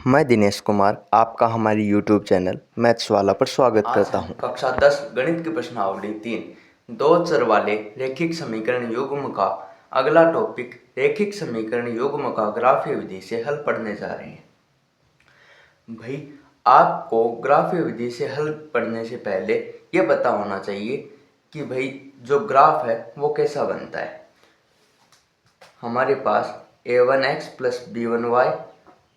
मैं दिनेश कुमार आपका हमारी YouTube चैनल मैथ्स वाला पर स्वागत करता हूं। कक्षा 10 गणित की प्रश्नावली 3 दो चर वाले रैखिक समीकरण युग्म का अगला टॉपिक रैखिक समीकरण युग्म का ग्राफीय विधि से हल पढ़ने जा रहे हैं। भाई आपको ग्राफीय विधि से हल पढ़ने से पहले ये पता होना चाहिए कि भाई जो ग्राफ है वो कैसा बनता है। हमारे पास a1x plus b1y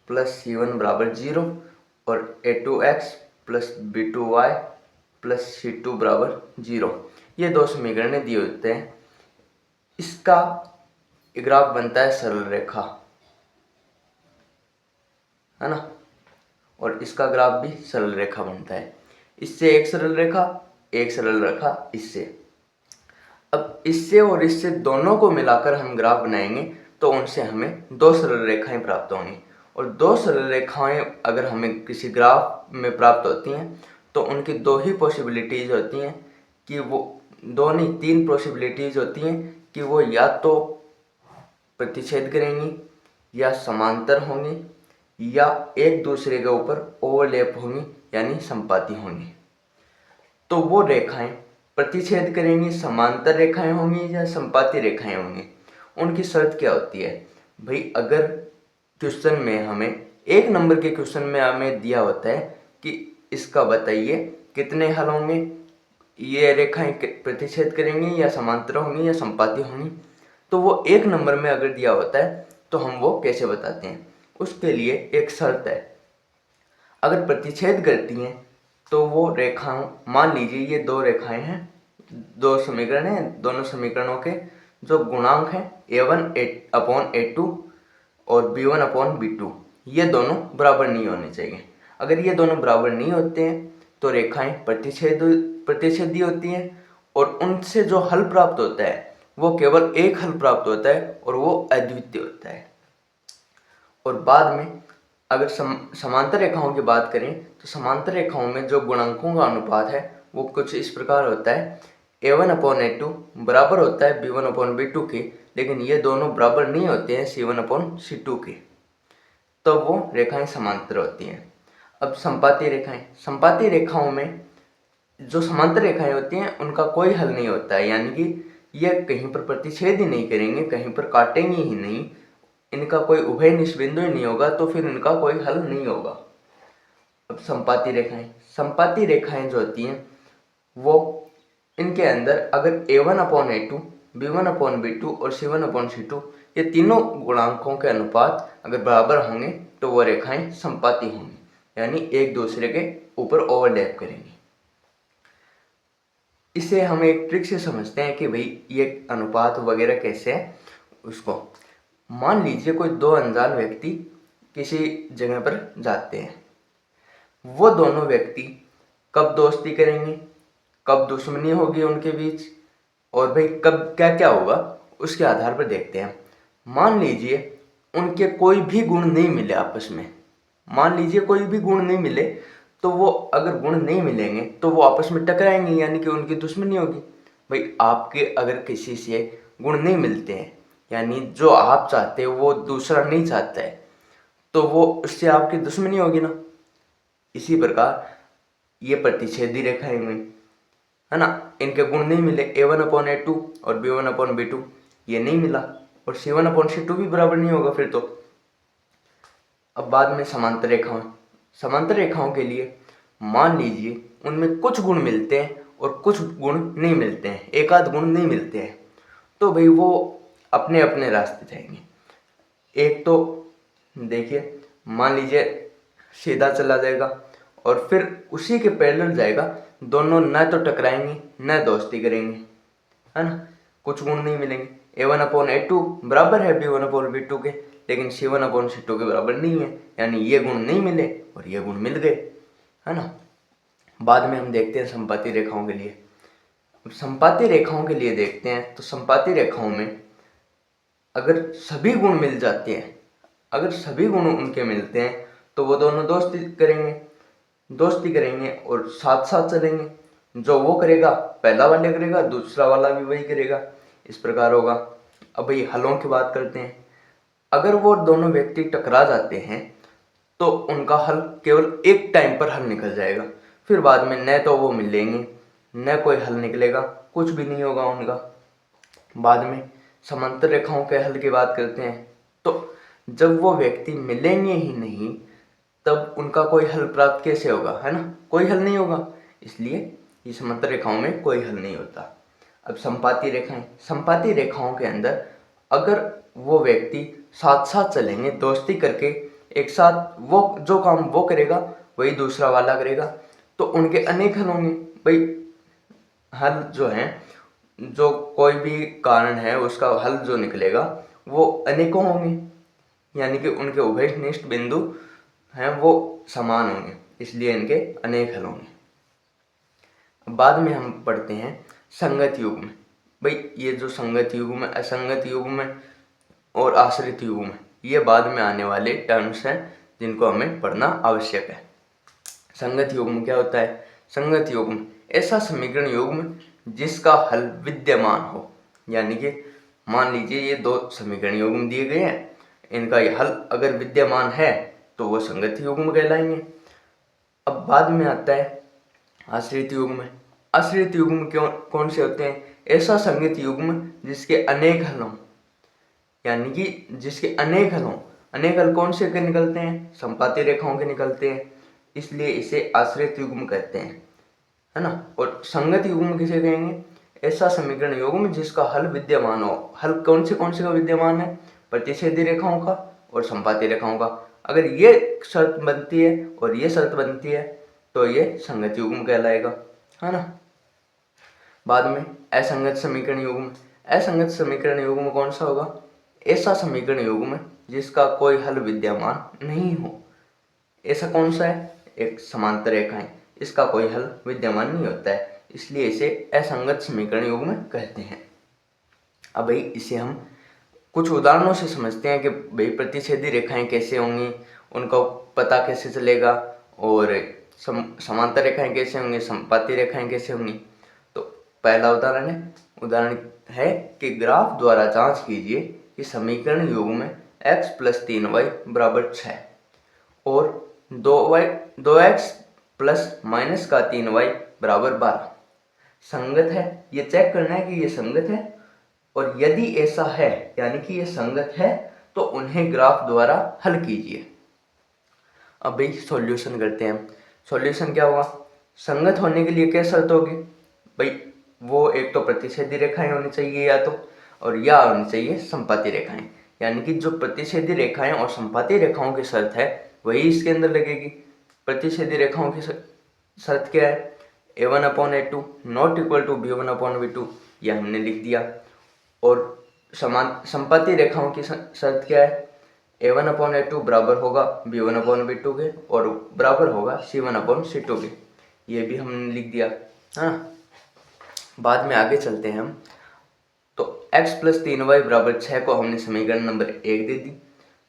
plus c1 बराबर 0 और a2x plus b2y plus c2 बराबर 0 ये दो समीकरण दिए होते हैं। इसका ग्राफ बनता है सरल रेखा, है ना, और इसका ग्राफ भी सरल रेखा बनता है। इससे एक सरल रेखा इससे। अब इससे और इससे दोनों को मिलाकर हम ग्राफ बनाएंगे तो उनसे हमें दो सरल रेखाएं प्राप्त होंगी। और दो सरल रेखाएं अगर हमें किसी ग्राफ में प्राप्त होती हैं तो उनकी दो ही पॉसिबिलिटीज़ होती हैं कि वो दो नहीं तीन पॉसिबिलिटीज़ होती हैं कि वो या तो प्रतिच्छेद करेंगी या समांतर होंगी या एक दूसरे के ऊपर ओवरलैप होंगी यानी संपाती होंगी। तो वो रेखाएं प्रतिच्छेद करेंगी, समांतर रेखाएं होंगी या संपाती रेखाएं होंगी। उनकी शर्त क्या होती है भाई, अगर क्वेश्चन में हमें एक नंबर के क्वेश्चन में हमें दिया होता है कि इसका बताइए कितने हल होंगे, ये रेखाएं प्रतिच्छेद करेंगी या समांतर होंगी या संपाती होंगी, तो वो एक नंबर में अगर दिया होता है तो हम वो कैसे बताते हैं। उसके लिए एक शर्त है, अगर प्रतिच्छेद करती हैं तो वो रेखाओं, मान लीजिए ये दो रेखाएं हैं, दो समीकरण हैं, दोनों समीकरणों के जो गुणांक हैं a1/a2 और b1/b2 ये दोनों बराबर नहीं होने चाहिए। अगर ये दोनों बराबर नहीं होते हैं तो रेखाएं प्रतिच्छेदी होती हैं और उनसे जो हल प्राप्त होता है वो केवल एक हल प्राप्त होता है और वो अद्वितीय होता है। और बाद में अगर समांतर रेखाओं की बात करें तो समांतर रेखाओं में जो गुणांकों का अनुपात है वो कुछ इस प्रकार होता है, a1/a2 बराबर होता है b1/b2 के, लेकिन ये दोनों बराबर नहीं होते हैं c1/c2 के, तो वो रेखाएं समांतर होती हैं। अब संपाती रेखाओं में जो समांतर रेखाएं होती हैं उनका कोई हल नहीं होता है, यानी कि ये कहीं पर प्रतिच्छेद ही नहीं करेंगे, कहीं पर काटेंगे ही नहीं, इनका कोई उभय निष्बिंदु ही नहीं होगा, तो फिर इनका कोई हल नहीं होगा। अब संपाती रेखाएं जो होती हैं वो इनके अंदर अगर a1/a2 b1/b2 और c1/c2 ये तीनों गुणांकों के अनुपात अगर बराबर होंगे तो वो रेखाएं संपाती होंगी, यानी एक दूसरे के ऊपर ओवरलैप करेंगी। इसे हम एक ट्रिक से समझते हैं कि भाई ये अनुपात वगैरह कैसे है। उसको मान लीजिए कोई दो अनजान व्यक्ति किसी जगह पर जाते हैं, वो दोनों व्यक्ति कब दोस्ती करेंगे, कब दुश्मनी होगी उनके बीच, और भाई कब क्या क्या होगा उसके आधार पर देखते हैं। मान लीजिए उनके कोई भी गुण नहीं मिले आपस में, मान लीजिए कोई भी गुण नहीं मिले, तो वो अगर गुण नहीं मिलेंगे तो वो आपस में टकराएंगे, यानी कि उनकी दुश्मनी होगी। भाई आपके अगर किसी से गुण नहीं मिलते हैं, यानी जो आप चाहते हो वो दूसरा नहीं चाहता है, तो वो उससे आपकी दुश्मनी होगी ना। इसी प्रकार ये प्रतिच्छेदी रेखाएं हुई, है ना, इनके गुण नहीं मिले, a1/a2 और b1/b2 ये नहीं मिला, और c1/c2 भी बराबर नहीं होगा फिर तो। अब बाद में समांतर रेखाओं के लिए मान लीजिए उनमें कुछ गुण मिलते हैं और कुछ गुण नहीं मिलते हैं, एक आध गुण नहीं मिलते हैं, तो भाई वो अपने अपने रास्ते जाएंगे। एक तो देखिए मान लीजिए सीधा चला जाएगा और फिर उसी के पैरेलल जाएगा, दोनों न तो टकराएंगे न दोस्ती करेंगे, है ना, कुछ गुण नहीं मिलेंगे। a1/a2 बराबर है b1/b2 के, लेकिन c1/c2 के बराबर नहीं है, यानी ये गुण नहीं मिले और ये गुण मिल गए, है ना। बाद में हम देखते हैं संपाती रेखाओं के लिए। संपाती रेखाओं के लिए देखते हैं तो संपाती रेखाओं में अगर सभी गुण मिल जाते हैं, अगर सभी गुण उनके मिलते हैं तो वो दोनों दोस्ती करेंगे और साथ साथ चलेंगे। जो वो करेगा पहला वाले करेगा, दूसरा वाला भी वही करेगा, इस प्रकार होगा। अब भाई हलों की बात करते हैं। अगर वो दोनों व्यक्ति टकरा जाते हैं तो उनका हल केवल एक टाइम पर हल निकल जाएगा, फिर बाद में न तो वो मिलेंगे न कोई हल निकलेगा, कुछ भी नहीं होगा उनका। बाद में समांतर रेखाओं के हल की बात करते हैं, तो जब वो व्यक्ति मिलेंगे ही नहीं तब उनका कोई हल प्राप्त कैसे होगा, है ना, कोई हल नहीं होगा। इसलिए ये समांतर रेखाओं में कोई हल नहीं होता। अब संपाती रेखाएं, संपाती रेखाओं के अंदर अगर वो व्यक्ति साथ साथ चलेंगे, दोस्ती करके एक साथ वो जो काम वो करेगा वही दूसरा वाला करेगा, तो उनके अनेक हल होंगे। भाई हल जो है, जो कोई भी कारण है उसका हल जो निकलेगा वो अनेकों होंगे, यानी कि उनके उभयनिष्ठ बिंदु हैं वो समान होंगे, इसलिए इनके अनेक हल होंगे। बाद में हम पढ़ते हैं संगत युग्म। भाई ये जो संगत युग्म, असंगत युग्म और आश्रित युग्म, ये बाद में आने वाले टर्म्स हैं जिनको हमें पढ़ना आवश्यक है। संगत युग्म क्या होता है? संगत युग्म ऐसा समीकरण युग्म जिसका हल विद्यमान हो, यानी कि मान लीजिए ये दो समीकरण युग्म दिए गए हैं, इनका ये हल अगर विद्यमान है तो वो संगत युग्म कहलाएंगे। अब बाद में आता है आश्रित युग्म। आश्रित युग्म क्यों कौन से होते हैं? ऐसा संगत युग्म जिसके अनेक हल हों, यानी कि जिसके अनेक हल हों। अनेक हल कौन से के निकलते हैं? संपाती रेखाओं के निकलते हैं, इसलिए इसे आश्रित युग्म कहते हैं, है ना। और संगत युग्म किसे कहेंगे? ऐसा समीकरण युग्म जिसका हल विद्यमान हो। हल कौन से का विद्यमान है? प्रतिच्छेदी रेखाओं का और संपाती रेखाओं का। अगर ये शर्त बनती है और ये शर्त बनती है तो ये संगत युग्म कहलाएगा, है ना। बाद में असंगत समीकरण युग्म। असंगत समीकरण युग्म कौन सा होगा? ऐसा समीकरण युग्म जिसका कोई हल विद्यमान नहीं हो। ऐसा कौन सा है? एक समांतर रेखा है, इसका कोई हल विद्यमान नहीं होता है, इसलिए इसे असंगत समीकरण युग्म कहते हैं। अब भाई इसे हम कुछ उदाहरणों से समझते हैं कि भाई प्रतिच्छेदी रेखाएं कैसे होंगी, उनको पता कैसे चलेगा, और समांतर रेखाएं कैसे होंगी, संपाती रेखाएं कैसे होंगी। तो पहला उदाहरण है कि ग्राफ द्वारा जांच कीजिए कि समीकरण युग्म x + 3y = 6 और 2x + -3y = 12 संगत है। ये चेक करना है कि ये संगत है, और यदि ऐसा है यानी कि ये संगत है तो उन्हें ग्राफ द्वारा हल कीजिए। अब भाई सॉल्यूशन करते हैं। सॉल्यूशन क्या होगा? संगत होने के लिए क्या शर्त होगी? भाई वो एक तो प्रतिच्छेदी रेखाएं होनी चाहिए या तो, और या होनी चाहिए संपाती रेखाएं, यानी कि जो प्रतिच्छेदी रेखाएं और संपाती रेखाओं की शर्त है वही इसके अंदर लगेगी। प्रतिच्छेदी रेखाओं की शर्त क्या है? a1/a2 ≠ b1/b2, ये हमने लिख दिया। और संपाती रेखाओं की शर्त क्या है? a1/a2 बराबर होगा b1/b2 के और बराबर होगा c1/c2 के, ये भी हमने लिख दिया, हाँ। बाद में आगे चलते हैं हम। तो x + 3y = 6 को हमने समीकरण नंबर 1 दे दी,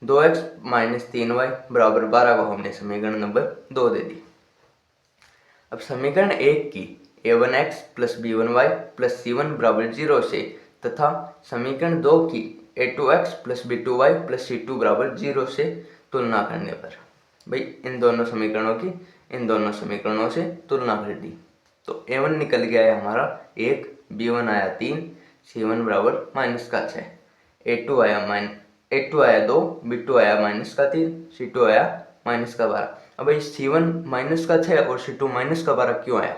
2x - 3y = 12 को हमने समीकरण नंबर 2 दे दी। अब समीकरण 1 की a1x + b1y + c1 = 0 से तथा समीकरण 2 की a2x + b2y + c2 = 0 से तुलना करने पर, भाई इन दोनों समीकरणों से तुलना कर दी तो a1 निकल गया है हमारा 1, b1 आया 3, c1 = -6, a2 आया 2, b2 आया -3, c2 आया -12। अब भाई c1 -6 और c2 -12 क्यों आया?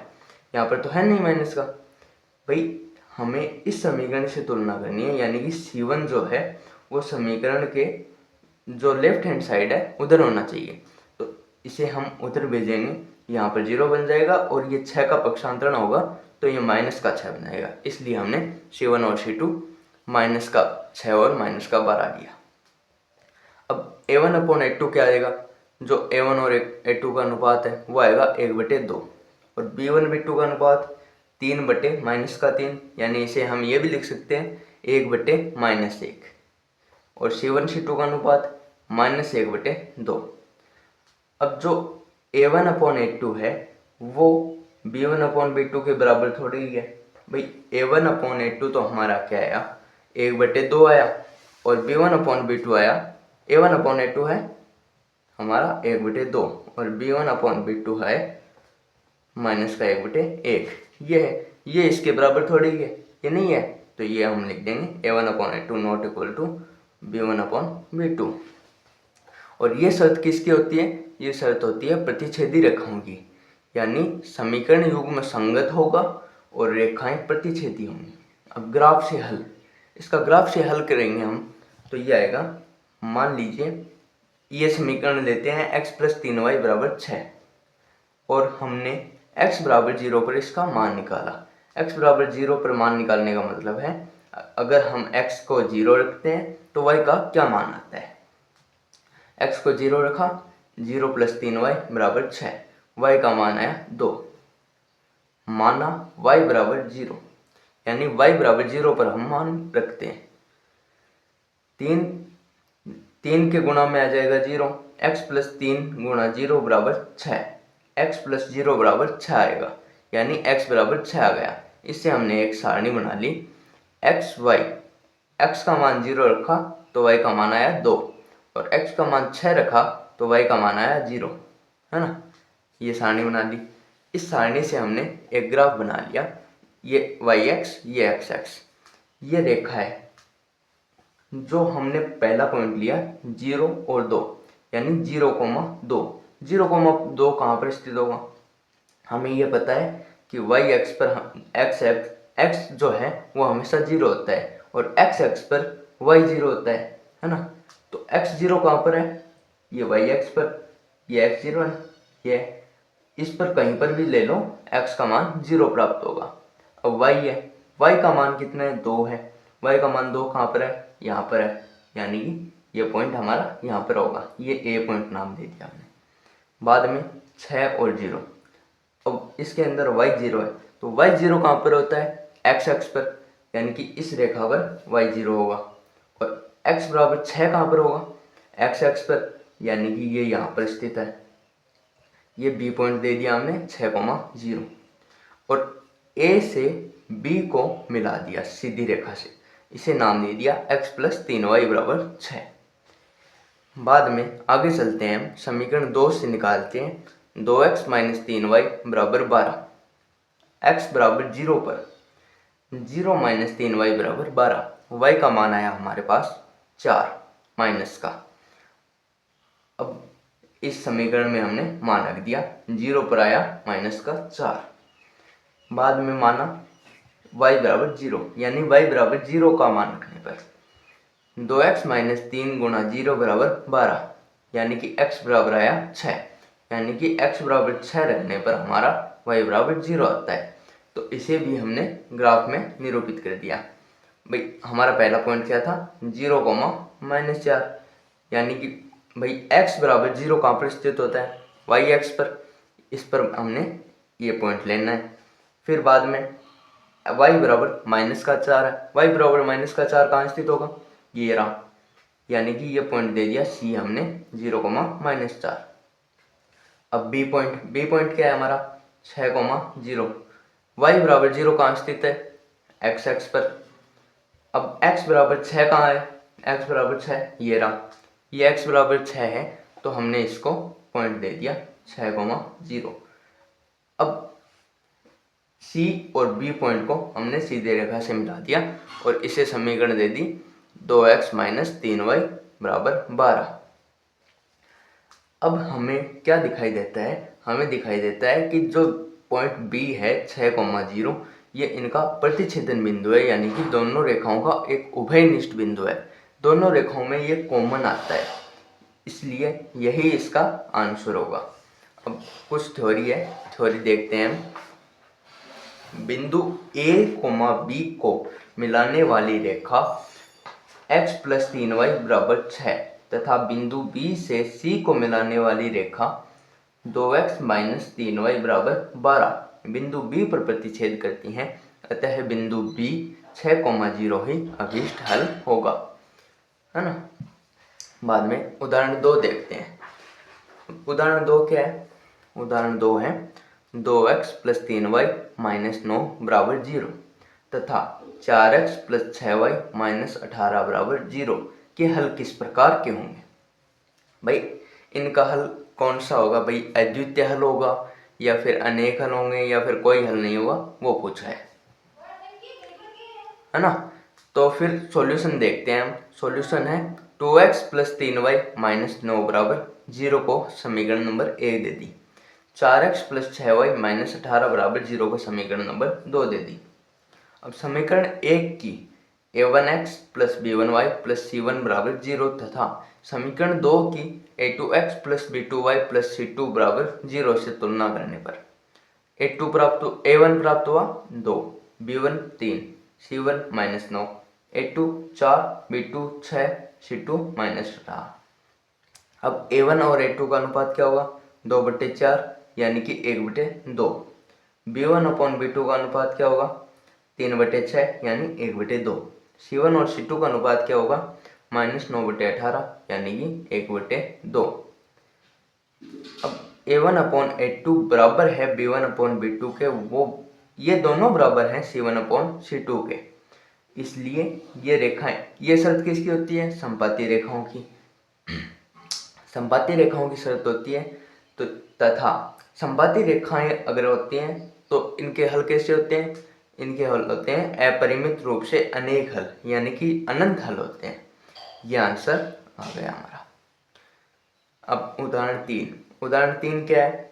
यहाँ पर तो है नहीं माइनस का। भाई हमें इस समीकरण से तुलना करनी है, यानी कि c1 जो है वो समीकरण के जो लेफ्ट हैंड साइड है उधर होना चाहिए, तो इसे हम उधर भेजेंगे, यहाँ पर 0 बन जाएगा और ये 6 का पक्षांतरण होगा तो ये -6 बन जाएगा, इसलिए हमने c1 और c2 -6 और -12 लिया। अब a1/a2 क्या आएगा? जो a1 और a2 का अनुपात है वो आएगा 1/2, और b1/b2 का अनुपात 3/-3, यानी इसे हम ये भी लिख सकते हैं 1/-1, और c1-c2 का अनुपात -1/2। अब जो a1/a2 है वो b1/b2 के बराबर थोड़ी ही है। भाई a1/a2 तो हमारा क्या आया? 1/2 आया, और b1/b2 आया a1/a2 है हमारा 1/2 और b1/b2 है माइनस का 1/1। ये है, ये इसके बराबर थोड़ी है, ये नहीं है, तो ये हम लिख देंगे a1/a2 not equal to b1/b2। और ये शर्त किसकी होती है? ये शर्त होती है प्रतिच्छेदी रेखाओं की, यानी समीकरण युग्म संगत होगा और रेखाएं प्रतिच्छेदी होंगी। अब ग्राफ से हल, इसका ग्राफ से हल करेंगे हम, तो ये आएगा, मान लीजिए ये समीकरण लेते हैं x + 3y = 6 और हमने x = 0 पर इसका मान निकाला। x = 0 पर मान निकालने का मतलब है अगर हम x को 0 रखते हैं तो y का क्या मान आता है। x को 0 रखा, 0 + 3y = 6, y का मान आया 2। माना y = 0, यानी y = 0 पर हम मान रखते हैं। 3 के गुणा में आ जाएगा 0, x + 3 × 0 = 6, x + 0 = 6 आएगा, यानी x = 6 आ गया। इससे हमने एक सारणी बना ली x y, x का मान 0 रखा तो y का मान आया 2 और x का मान 6 रखा तो y का मान आया 0, है ना। ये सारणी बना ली। इस सारणी से हमने एक ग्राफ बना लिया, ये yx, ये xx, ये रेखा है। जो हमने पहला पॉइंट लिया 0 और 2, यानी 0,2, 0,2 कहाँ पर स्थित होगा? हमें ये पता है कि y एक्स पर x जो है वो हमेशा 0 होता है और x एक्स पर y 0 होता है ना। तो x 0 कहाँ पर है? ये y एक्स पर, ये x 0 है, ये इस पर कहीं पर भी ले लो x का मान 0 प्राप्त होगा। अब y है, y का मान कितना है? 2 है, y का मान 2 कहाँ पर है? यहाँ पर है, यानी कि ये पॉइंट हमारा यहाँ पर होगा। ये a पॉइंट नाम दे दिया हमने। बाद में 6 और 0, अब इसके अंदर y 0 है, तो y 0 कहाँ पर होता है? x एक्स पर, यानी कि इस रेखा पर y 0 होगा। और x = 6 कहाँ पर होगा? x एक्स पर, यानी कि ये यहाँ पर स्थित है। ये b पॉइंट दे दिया हमने 6,0 और a से b को मिला दिया सीधी रेखा से, इसे नाम दे दिया x + 3y = 6। बाद में आगे चलते हैं, हम समीकरण 2 से निकालते हैं 2x - 3y = 12। x = 0 पर 0 - 3y = 12, y का मान आया हमारे पास 4 माइनस का। अब इस समीकरण में हमने मान रख दिया, 0 पर आया -4। बाद में माना y = 0, यानी y = 0 का मान रखने पर 2x - 3 × 0 = 12, यानी कि x बराबर आया 6, यानी कि x = 6 रखने पर हमारा y = 0 आता है। तो इसे भी हमने ग्राफ में निरूपित कर दिया। भाई हमारा पहला पॉइंट क्या था? 0, -4, यानी कि भाई x = 0 कहाँ पर स्थित होता है? y एक्स पर, इस पर हमने ये पॉइंट लेना है। फिर बाद में y = -4 है, y = -4 कहाँ स्थित होगा? ये रहा, यानी कि ये पॉइंट दे दिया c हमने 0, -4। अब b पॉइंट क्या है हमारा? 6,0, y = 0 कहाँ स्थित है? x एक्स पर। अब x = 6 कहाँ है? x = 6, ये रहा, ये x = 6 है, तो हमने इसको पॉइंट दे दिया 6,0। अब c और b पॉइंट को हमने सीधे रेखा से मिला दिया और इसे समीकरण दे दी 2x - 3y = 12। अब हमें क्या दिखाई देता है? हमें दिखाई देता है कि जो पॉइंट b है 6,0, ये इनका प्रतिच्छेदन बिंदु है, यानी कि दोनों रेखाओं का एक उभयनिष्ठ बिंदु है। दोनों रेखाओं में ये कॉमन आता है, इसलिए यही इसका आंसर होगा। अब कुछ थ्योरी है, थ्योरी देखते हैं हम। बिंदु a, b को मिलाने वाली रेखा x + 3y = 6 तथा बिंदु b से c को मिलाने वाली रेखा 2x - 3y = 12 बिंदु b पर प्रतिच्छेद करती हैं, अतः बिंदु b 6,0 ही अभीष्ट हल होगा, है ना। बाद में उदाहरण 2 देखते हैं। उदाहरण 2 क्या है? उदाहरण 2 है 2x + 3y - 9 = 0 तथा 4x + 6y - 18 = 0 के हल किस प्रकार के होंगे? भाई इनका हल कौन सा होगा भाई, अद्वितीय हल होगा या फिर अनेक हल होंगे या फिर कोई हल नहीं होगा, वो पूछा है ना। तो फिर सॉल्यूशन देखते हैं हम। सॉल्यूशन है 2x प्लस 3y माइनस 9 बराबर 0 को समीकरण नंबर 1 दे दी। 4x प्लस 6y माइनस 18 बराबर 0 को समीकरण नंबर 2 दे दी। अब समीकरण 1 की a1x plus b1y plus c1 बराबर 0 तथा समीकरण 2 की a2x plus b2y plus c2 बराबर 0 से तुलना करने पर a1 प्राप्त हुआ 2, b1 3, c1 minus 9, a2 4, b2 6, c2 minus 18। अब a1 और a2 का अनुपात क्या होगा, 2/4 यानी कि 1/2। b1 अपॉन b2 का अनुपात क्या होगा, 3/6 यानी 1/2। c1 और c2 का अनुपात क्या होगा, -9/18 यानी कि 1/2। अब a1 अपॉन a2 बराबर है b1 अपॉन b2 के, वो ये दोनों बराबर हैं c1 अपॉन c2 के। इसलिए ये रेखाएं, ये शर्त किसकी होती है, संपाती रेखाओं की। संपाती रेखाओं की शर्त होती है तो तथा संपाती रेखाएं अगर होती हैं तो इनके हल कैसे होते हैं, इनके हल होते हैं अपरिमित रूप से अनेक हल, यानी कि अनंत हल होते हैं। ये आंसर आ गया हमारा। अब उदाहरण 3 क्या है,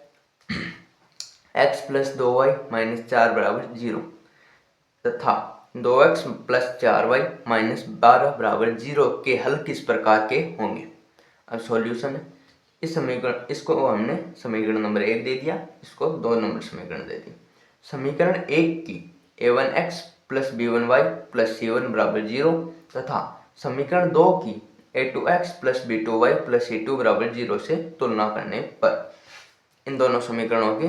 x प्लस 2y माइनस 4 बराबर 0 तथा 2x प्लस 4y माइनस 12 बराबर 0 के हल किस प्रकार के होंगे। अब सॉल्यूशन है, इस समीकरण, इसको हमने समीकरण नंबर 1 दे दिया, इसको 2 नंबर समीकरण दे दी। समीकरण 1 की a1x plus b1y plus c1 बराबर 0 तथा समीकरण 2 की a2x plus b2y plus c2 बराबर 0 से तुलना करने पर इन दोनों समीकरणों की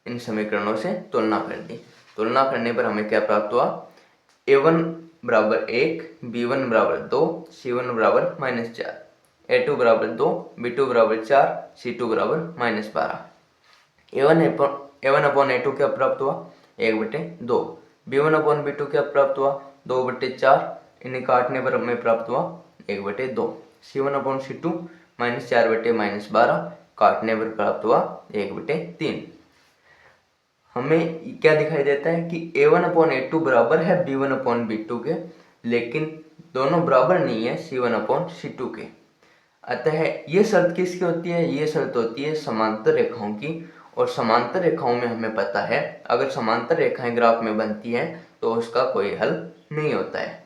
इन समीकरणों से तुलना कर दी। तुलना करने पर हमें क्या प्राप्त हुआ, a1 बराबर 1, b1 बराबर 2, c1 बराबर -4, a2 बराबर 2, b2 बराबर 4, c2 बराबर -12। a1 अपॉन a2 क्या प्राप्त हुआ, 1/2। b1 अपॉन b2 क्या प्राप्त हुआ, 2/4। इन्हें काटने पर हमें प्राप्त हुआ 1/2। c1 अपॉन c2 -4/-12 काटने पर प्राप्त हुआ 1/3। हमें क्या दिखाई देता है कि a1 अपॉन a2 बराबर है b1 अपॉन b2 के, लेकिन दोनों बराबर नहीं है c1 अपॉन c2 के। अतः ये शर्त किसकी होती है, ये शर्त होती है समांतर रेखाओं की। और समांतर रेखाओं में हमें पता है अगर समांतर रेखाएं ग्राफ में बनती हैं तो उसका कोई हल नहीं होता है।